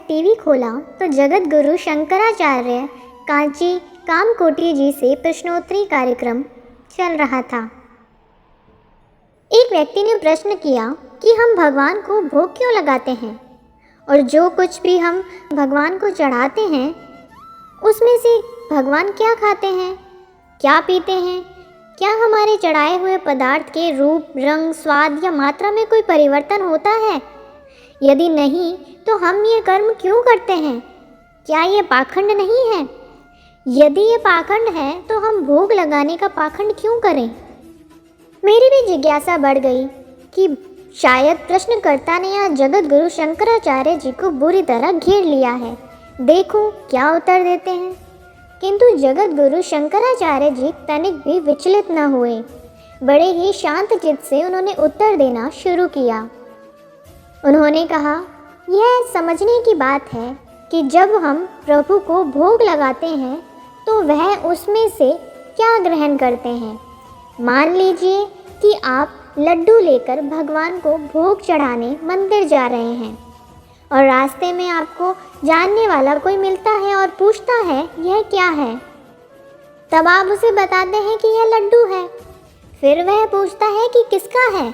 TV खोला तो जगत गुरु शंकराचार्य कांची कामकोटी जी से प्रश्नोत्तरी कार्यक्रम चल रहा था। एक व्यक्ति ने प्रश्न किया कि हम भगवान को भोग क्यों लगाते हैं और जो कुछ भी हम भगवान को चढ़ाते हैं उसमें से भगवान क्या खाते हैं, क्या पीते हैं? क्या हमारे चढ़ाए हुए पदार्थ के रूप, रंग, स्वाद या मात्रा में कोई परिवर्तन होता है? यदि नहीं तो हम ये कर्म क्यों करते हैं? क्या ये पाखंड नहीं है? यदि ये पाखंड है तो हम भोग लगाने का पाखंड क्यों करें? मेरी भी जिज्ञासा बढ़ गई कि शायद प्रश्नकर्ता ने यहाँ जगत गुरु शंकराचार्य जी को बुरी तरह घेर लिया है, देखो क्या उत्तर देते हैं। किंतु जगत गुरु शंकराचार्य जी तनिक भी विचलित न हुए। बड़े ही शांत चित्त से उन्होंने उत्तर देना शुरू किया। उन्होंने कहा, यह समझने की बात है कि जब हम प्रभु को भोग लगाते हैं तो वह उसमें से क्या ग्रहण करते हैं। मान लीजिए कि आप लड्डू लेकर भगवान को भोग चढ़ाने मंदिर जा रहे हैं और रास्ते में आपको जानने वाला कोई मिलता है और पूछता है यह क्या है। तब आप उसे बताते हैं कि यह लड्डू है। फिर वह पूछता है कि किसका है।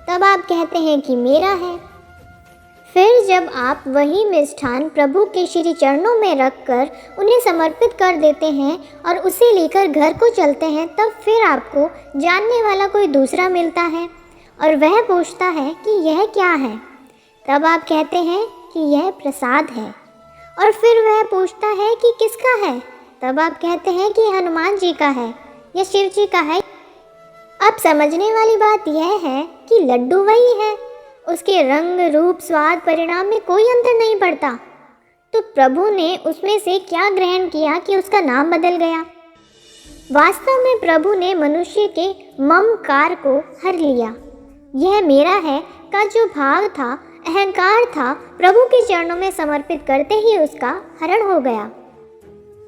तब आप कहते हैं कि मेरा है। फिर जब आप वही मिष्ठान प्रभु के श्री चरणों में रखकर उन्हें समर्पित कर देते हैं और उसे लेकर घर को चलते हैं, तब फिर आपको जानने वाला कोई दूसरा मिलता है और वह पूछता है कि यह क्या है। तब आप कहते हैं कि यह प्रसाद है और फिर वह पूछता है कि किसका है। तब आप कहते हैं कि हनुमान जी का है या शिव जी का है। अब समझने वाली बात यह है कि लड्डू वही है, उसके रंग, रूप, स्वाद, परिणाम में कोई अंतर नहीं पड़ता। तो प्रभु ने उसमें से क्या ग्रहण किया कि उसका नाम बदल गया। वास्तव में प्रभु ने मनुष्य के ममकार को हर लिया। यह मेरा है का जो भाव था, अहंकार था, प्रभु के चरणों में समर्पित करते ही उसका हरण हो गया।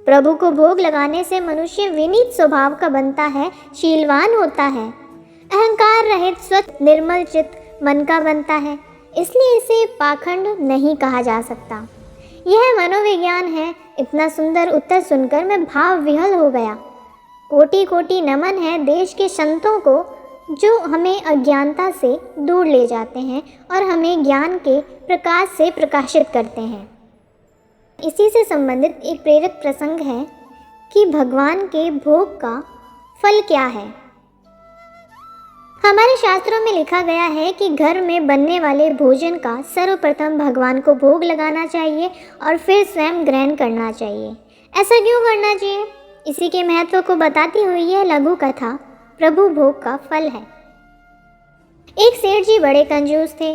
प्रभु को भोग लगाने से मनुष्य विनीत स्वभाव का बनता है, शीलवान होता है, अहंकार रहित स्वच्छ निर्मल चित्त मन का बनता है। इसलिए इसे पाखंड नहीं कहा जा सकता। यह मनोविज्ञान है। इतना सुंदर उत्तर सुनकर मैं भाव विह्वल हो गया। कोटि कोटि नमन है देश के संतों को जो हमें अज्ञानता से दूर ले जाते हैं और हमें ज्ञान के प्रकाश से प्रकाशित करते हैं। इसी से संबंधित एक प्रेरक प्रसंग है कि भगवान के भोग का फल क्या है। हमारे शास्त्रों में लिखा गया है कि घर में बनने वाले भोजन का सर्वप्रथम भगवान को भोग लगाना चाहिए और फिर स्वयं ग्रहण करना चाहिए। ऐसा क्यों करना चाहिए? इसी के महत्व को बताती हुई यह लघु कथा प्रभु भोग का फल है। एक सेठ जी बड़े कंजूस थे।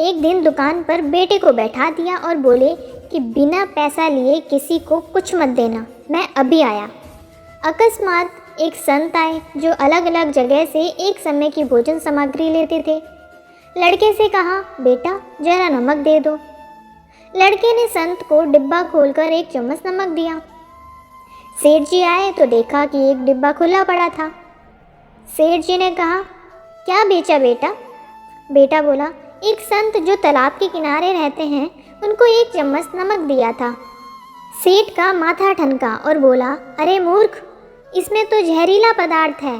एक दिन दुकान पर बेटे को बैठा दिया और बोले कि बिना पैसा लिए किसी को कुछ मत देना, मैं अभी आया। अकस्मात एक संत आए जो अलग अलग जगह से एक समय की भोजन सामग्री लेते थे। लड़के से कहा, बेटा जरा नमक दे दो। लड़के ने संत को डिब्बा खोलकर एक चम्मच नमक दिया। सेठ जी आए तो देखा कि एक डिब्बा खुला पड़ा था। सेठ जी ने कहा, क्या बेचा बेटा? बेटा बोला, एक संत जो तालाब के किनारे रहते हैं उनको एक चम्मच नमक दिया था। सेठ का माथा ठनका और बोला, अरे मूर्ख, इसमें तो जहरीला पदार्थ है।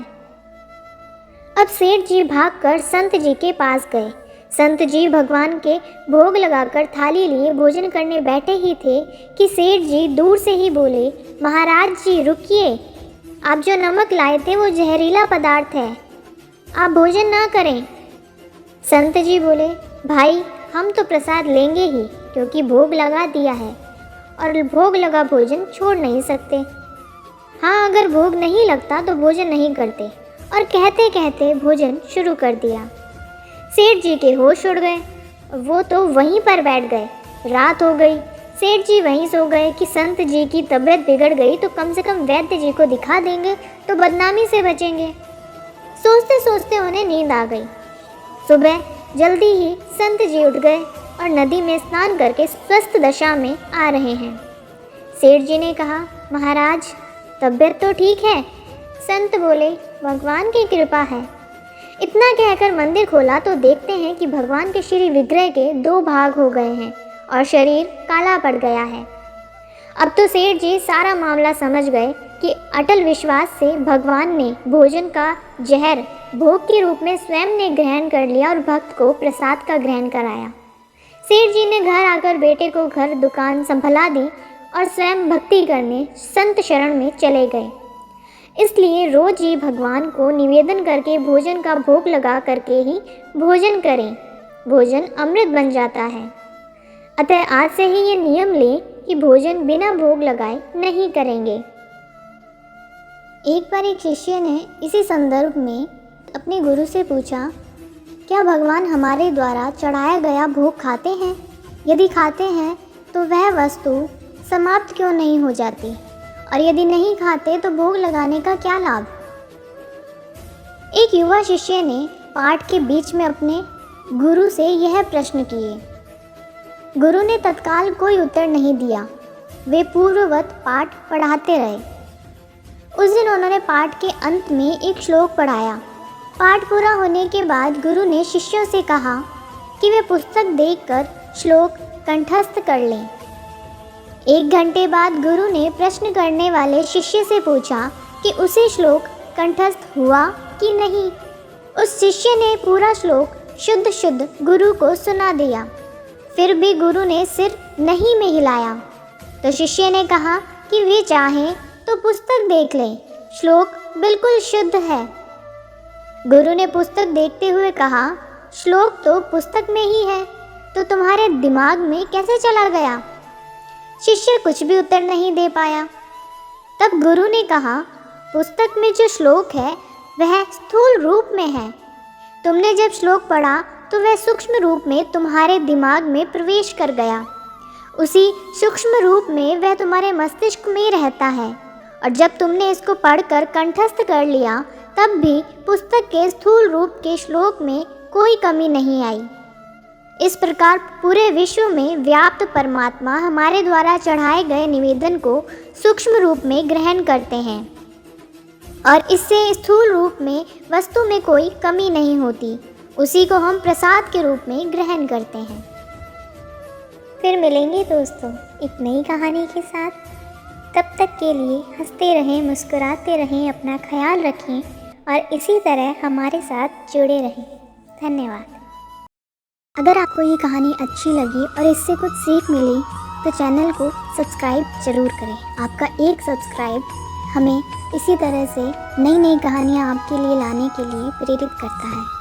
अब सेठ जी भागकर संत जी के पास गए। संत जी भगवान के भोग लगाकर थाली लिए भोजन करने बैठे ही थे कि सेठ जी दूर से ही बोले, महाराज जी रुकिए, आप जो नमक लाए थे वो जहरीला पदार्थ है, आप भोजन ना करें। संत जी बोले, भाई हम तो प्रसाद लेंगे ही क्योंकि भोग लगा दिया है और भोग लगा भोजन छोड़ नहीं सकते। हाँ, अगर भोग नहीं लगता तो भोजन नहीं करते। और कहते कहते भोजन शुरू कर दिया। सेठ जी के होश उड़ गए, वो तो वहीं पर बैठ गए। रात हो गई, सेठ जी वहीं सो गए कि संत जी की तबीयत बिगड़ गई तो कम से कम वैद्य जी को दिखा देंगे तो बदनामी से बचेंगे। सोचते सोचते उन्हें नींद आ गई। सुबह जल्दी ही संत जी उठ गए और नदी में स्नान करके स्वस्थ दशा में आ रहे हैं। सेठ जी ने कहा, महाराज तबीयत तो ठीक है? संत बोले, भगवान की कृपा है। इतना कहकर मंदिर खोला तो देखते हैं कि भगवान के श्री विग्रह के 2 भाग हो गए हैं और शरीर काला पड़ गया है। अब तो सेठ जी सारा मामला समझ गए कि अटल विश्वास से भगवान ने भोजन का जहर भोग के रूप में स्वयं ने ग्रहण कर लिया और भक्त को प्रसाद का ग्रहण कराया। सेठ जी ने घर आकर बेटे को घर दुकान संभला दी और स्वयं भक्ति करने संत शरण में चले गए। इसलिए रोज ही भगवान को निवेदन करके भोजन का भोग लगा करके ही भोजन करें। भोजन अमृत बन जाता है। अतः आज से ही ये नियम लें कि भोजन बिना भोग लगाए नहीं करेंगे। एक बार एक शिष्य ने इसी संदर्भ में अपने गुरु से पूछा, क्या भगवान हमारे द्वारा चढ़ाया गया भोग खाते हैं? यदि खाते हैं तो वह वस्तु समाप्त क्यों नहीं हो जाती, और यदि नहीं खाते तो भोग लगाने का क्या लाभ? एक युवा शिष्य ने पाठ के बीच में अपने गुरु से यह प्रश्न किए। गुरु ने तत्काल कोई उत्तर नहीं दिया। वे पूर्ववत पाठ पढ़ाते रहे। उस दिन उन्होंने पाठ के अंत में एक श्लोक पढ़ाया। पाठ पूरा होने के बाद गुरु ने शिष्यों से कहा कि वे पुस्तक देखकर श्लोक कंठस्थ कर लें। 1 घंटे बाद गुरु ने प्रश्न करने वाले शिष्य से पूछा कि उसे श्लोक कंठस्थ हुआ कि नहीं। उस शिष्य ने पूरा श्लोक शुद्ध शुद्ध गुरु को सुना दिया। फिर भी गुरु ने सिर नहीं में हिलाया। तो शिष्य ने कहा कि वे चाहें तो पुस्तक देख लें, श्लोक बिल्कुल शुद्ध है। गुरु ने पुस्तक देखते हुए कहा, श्लोक तो पुस्तक में ही है, तो तुम्हारे दिमाग में कैसे चला गया? शिष्य कुछ भी उत्तर नहीं दे पाया। तब गुरु ने कहा, पुस्तक में जो श्लोक है वह स्थूल रूप में है। तुमने जब श्लोक पढ़ा तो वह सूक्ष्म रूप में तुम्हारे दिमाग में प्रवेश कर गया। उसी सूक्ष्म रूप में वह तुम्हारे मस्तिष्क में रहता है, और जब तुमने इसको पढ़कर कंठस्थ कर लिया तब भी पुस्तक के स्थूल रूप के श्लोक में कोई कमी नहीं आई। इस प्रकार पूरे विश्व में व्याप्त परमात्मा हमारे द्वारा चढ़ाए गए निवेदन को सूक्ष्म रूप में ग्रहण करते हैं, और इससे स्थूल रूप में वस्तु में कोई कमी नहीं होती। उसी को हम प्रसाद के रूप में ग्रहण करते हैं। फिर मिलेंगे दोस्तों एक नई कहानी के साथ। तब तक के लिए हंसते रहें, मुस्कुराते रहें, अपना ख्याल रखें और इसी तरह हमारे साथ जुड़े रहें। धन्यवाद। अगर आपको ये कहानी अच्छी लगी और इससे कुछ सीख मिली तो चैनल को सब्सक्राइब ज़रूर करें। आपका एक सब्सक्राइब हमें इसी तरह से नई नई कहानियाँ आपके लिए लाने के लिए प्रेरित करता है।